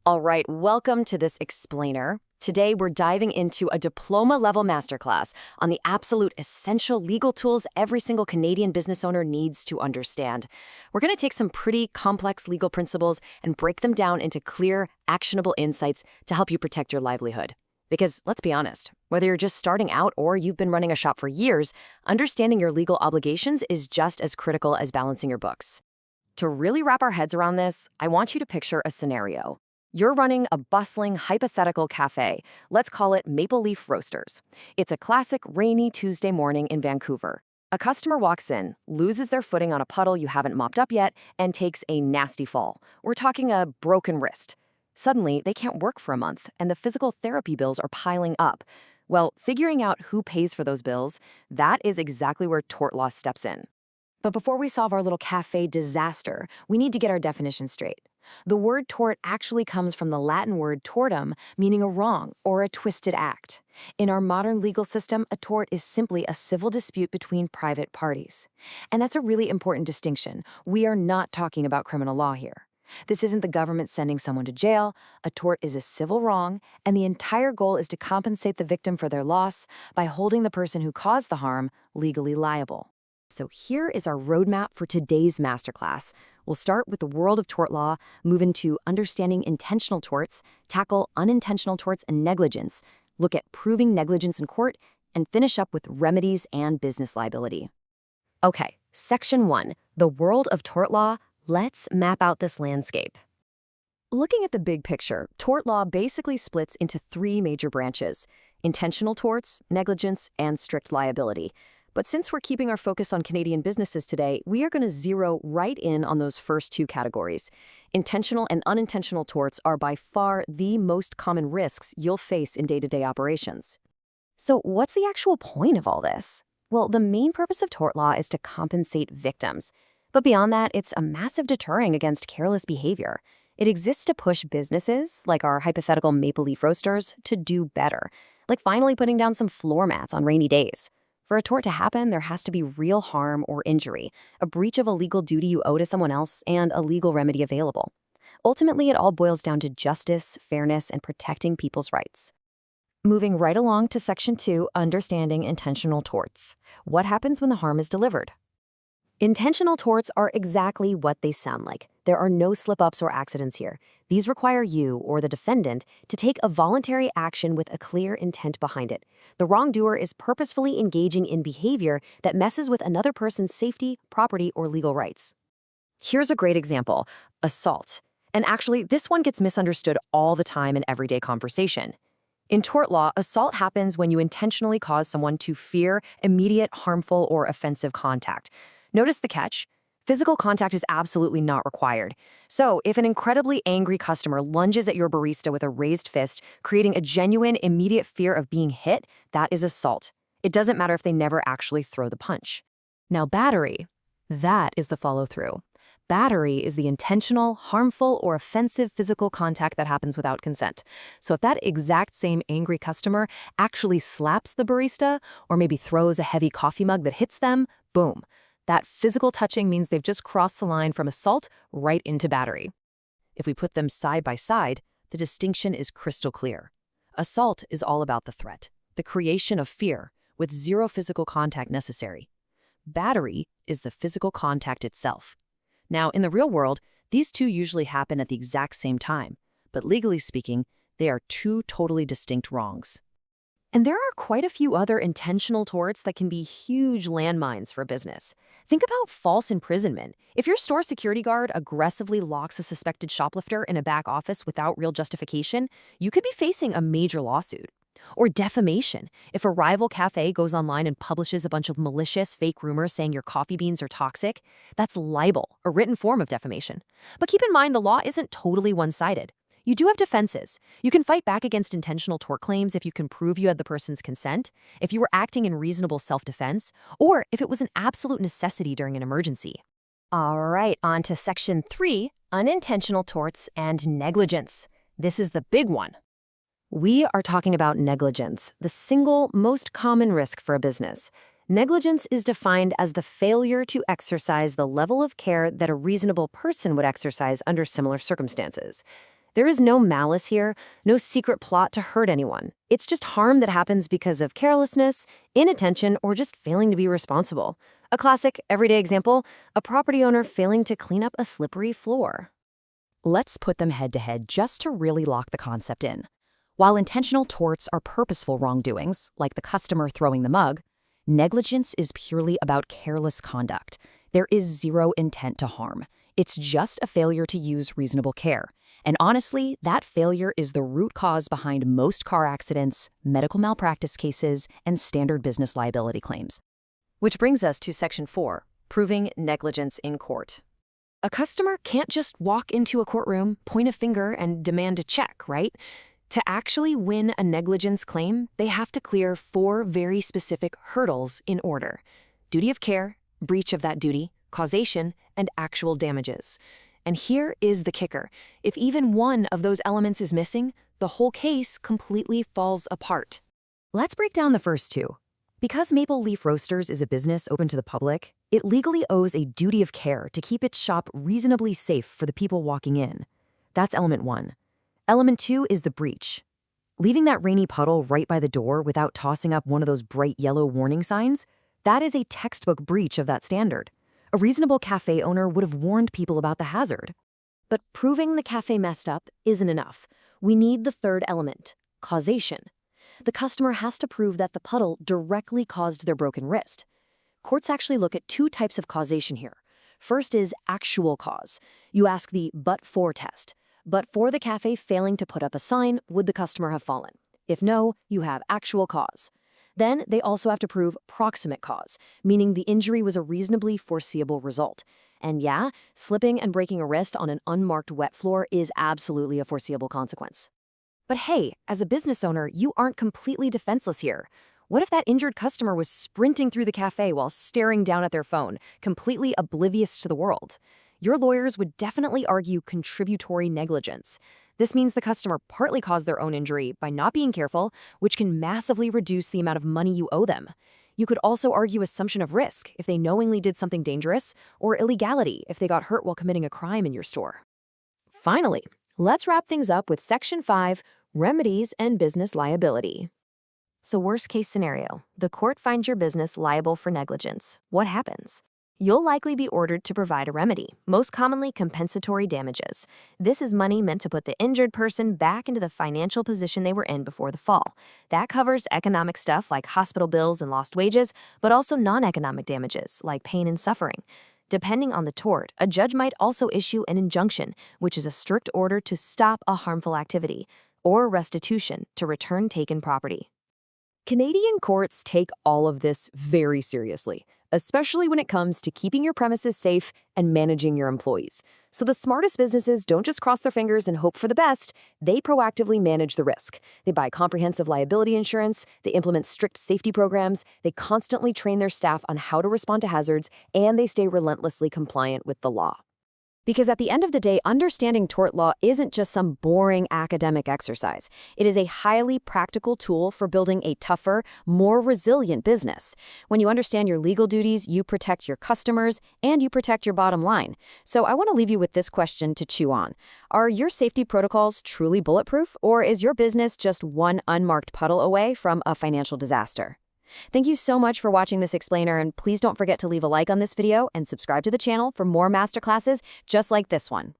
All right, welcome to this explainer. Today, we're diving into a diploma-level masterclass on the absolute essential legal tools every single Canadian business owner needs to understand. We're going to take some pretty complex legal principles and break them down into clear, actionable insights to help you protect your livelihood. Because, let's be honest, whether you're just starting out or you've been running a shop for years, understanding your legal obligations is just as critical as balancing your books. To really wrap our heads around this, I want you to picture a scenario. You're running a bustling, hypothetical cafe. Let's call it Maple Leaf Roasters. It's a classic rainy Tuesday morning in Vancouver. A customer walks in, loses their footing on a puddle you haven't mopped up yet, and takes a nasty fall. We're talking a broken wrist. Suddenly, they can't work for a month, and the physical therapy bills are piling up. Well, figuring out who pays for those bills, that is exactly where tort law steps in. But before we solve our little cafe disaster, we need to get our definition straight. The word tort actually comes from the Latin word tortum, meaning a wrong or a twisted act. In our modern legal system, a tort is simply a civil dispute between private parties. And that's a really important distinction. We are not talking about criminal law here. This isn't the government sending someone to jail. A tort is a civil wrong, and the entire goal is to compensate the victim for their loss by holding the person who caused the harm legally liable. So here is our roadmap for today's masterclass. We'll start with the world of tort law, move into understanding intentional torts, tackle unintentional torts and negligence, look at proving negligence in court, and finish up with remedies and business liability. Okay, Section 1, the world of tort law. Let's map out this landscape. Looking at the big picture, tort law basically splits into three major branches: intentional torts, negligence, and strict liability. But since we're keeping our focus on Canadian businesses today, we are going to zero right in on those first two categories. Intentional and unintentional torts are by far the most common risks you'll face in day-to-day operations. So what's the actual point of all this? Well, the main purpose of tort law is to compensate victims. But beyond that, it's a massive deterrent against careless behavior. It exists to push businesses, like our hypothetical Maple Leaf Roasters, to do better, like finally putting down some floor mats on rainy days. For a tort to happen, there has to be real harm or injury, a breach of a legal duty you owe to someone else, and a legal remedy available. Ultimately, it all boils down to justice, fairness, and protecting people's rights. Moving right along to Section 2, understanding intentional torts. What happens when the harm is delivered? Intentional torts are exactly what they sound like. There are no slip-ups or accidents here. These require you, or the defendant, to take a voluntary action with a clear intent behind it. The wrongdoer is purposefully engaging in behavior that messes with another person's safety, property, or legal rights. Here's a great example: assault. And actually, this one gets misunderstood all the time in everyday conversation. In tort law, assault happens when you intentionally cause someone to fear immediate, harmful, or offensive contact. Notice the catch. Physical contact is absolutely not required. So, if an incredibly angry customer lunges at your barista with a raised fist, creating a genuine, immediate fear of being hit, that is assault. It doesn't matter if they never actually throw the punch. Now, battery. That is the follow-through. Battery is the intentional, harmful, or offensive physical contact that happens without consent. So if that exact same angry customer actually slaps the barista, or maybe throws a heavy coffee mug that hits them, boom. That physical touching means they've just crossed the line from assault right into battery. If we put them side by side, the distinction is crystal clear. Assault is all about the threat, the creation of fear, with zero physical contact necessary. Battery is the physical contact itself. Now, in the real world, these two usually happen at the exact same time, but legally speaking, they are two totally distinct wrongs. And there are quite a few other intentional torts that can be huge landmines for business. Think about false imprisonment. If your store security guard aggressively locks a suspected shoplifter in a back office without real justification, you could be facing a major lawsuit. Or defamation. If a rival cafe goes online and publishes a bunch of malicious, fake rumors saying your coffee beans are toxic, that's libel, a written form of defamation. But keep in mind, the law isn't totally one-sided. You do have defenses. You can fight back against intentional tort claims if you can prove you had the person's consent, if you were acting in reasonable self-defense, or if it was an absolute necessity during an emergency. All right, on to Section 3, unintentional torts and negligence. This is the big one. We are talking about negligence, the single most common risk for a business. Negligence is defined as the failure to exercise the level of care that a reasonable person would exercise under similar circumstances. There is no malice here, no secret plot to hurt anyone. It's just harm that happens because of carelessness, inattention, or just failing to be responsible. A classic, everyday example, a property owner failing to clean up a slippery floor. Let's put them head-to-head just to really lock the concept in. While intentional torts are purposeful wrongdoings, like the customer throwing the mug, negligence is purely about careless conduct. There is zero intent to harm. It's just a failure to use reasonable care. And honestly, that failure is the root cause behind most car accidents, medical malpractice cases, and standard business liability claims. Which brings us to Section 4, proving negligence in court. A customer can't just walk into a courtroom, point a finger, and demand a check, right? To actually win a negligence claim, they have to clear 4 very specific hurdles in order: duty of care, breach of that duty, causation, and actual damages. And here is the kicker. If even one of those elements is missing, the whole case completely falls apart. Let's break down the first 2. Because Maple Leaf Roasters is a business open to the public, it legally owes a duty of care to keep its shop reasonably safe for the people walking in. That's element 1. Element 2 is the breach. Leaving that rainy puddle right by the door without tossing up one of those bright yellow warning signs, that is a textbook breach of that standard. A reasonable cafe owner would have warned people about the hazard. But proving the cafe messed up isn't enough. We need the third element, causation. The customer has to prove that the puddle directly caused their broken wrist. Courts actually look at 2 types of causation here. First is actual cause. You ask the but-for test. But for the cafe failing to put up a sign, would the customer have fallen? If no, you have actual cause. Then they also have to prove proximate cause, meaning the injury was a reasonably foreseeable result. And yeah, slipping and breaking a wrist on an unmarked wet floor is absolutely a foreseeable consequence. But hey, as a business owner, you aren't completely defenseless here. What if that injured customer was sprinting through the cafe while staring down at their phone, completely oblivious to the world? Your lawyers would definitely argue contributory negligence. This means the customer partly caused their own injury by not being careful, which can massively reduce the amount of money you owe them. You could also argue assumption of risk if they knowingly did something dangerous, or illegality if they got hurt while committing a crime in your store. Finally, let's wrap things up with Section 5, remedies and business liability. So worst case scenario, the court finds your business liable for negligence. What happens? You'll likely be ordered to provide a remedy, most commonly compensatory damages. This is money meant to put the injured person back into the financial position they were in before the fall. That covers economic stuff like hospital bills and lost wages, but also non-economic damages like pain and suffering. Depending on the tort, a judge might also issue an injunction, which is a strict order to stop a harmful activity, or restitution to return taken property. Canadian courts take all of this very seriously, especially when it comes to keeping your premises safe and managing your employees. So the smartest businesses don't just cross their fingers and hope for the best, they proactively manage the risk. They buy comprehensive liability insurance, they implement strict safety programs, they constantly train their staff on how to respond to hazards, and they stay relentlessly compliant with the law. Because at the end of the day, understanding tort law isn't just some boring academic exercise. It is a highly practical tool for building a tougher, more resilient business. When you understand your legal duties, you protect your customers and you protect your bottom line. So I want to leave you with this question to chew on. Are your safety protocols truly bulletproof, or is your business just one unmarked puddle away from a financial disaster? Thank you so much for watching this explainer, and please don't forget to leave a like on this video and subscribe to the channel for more masterclasses just like this one.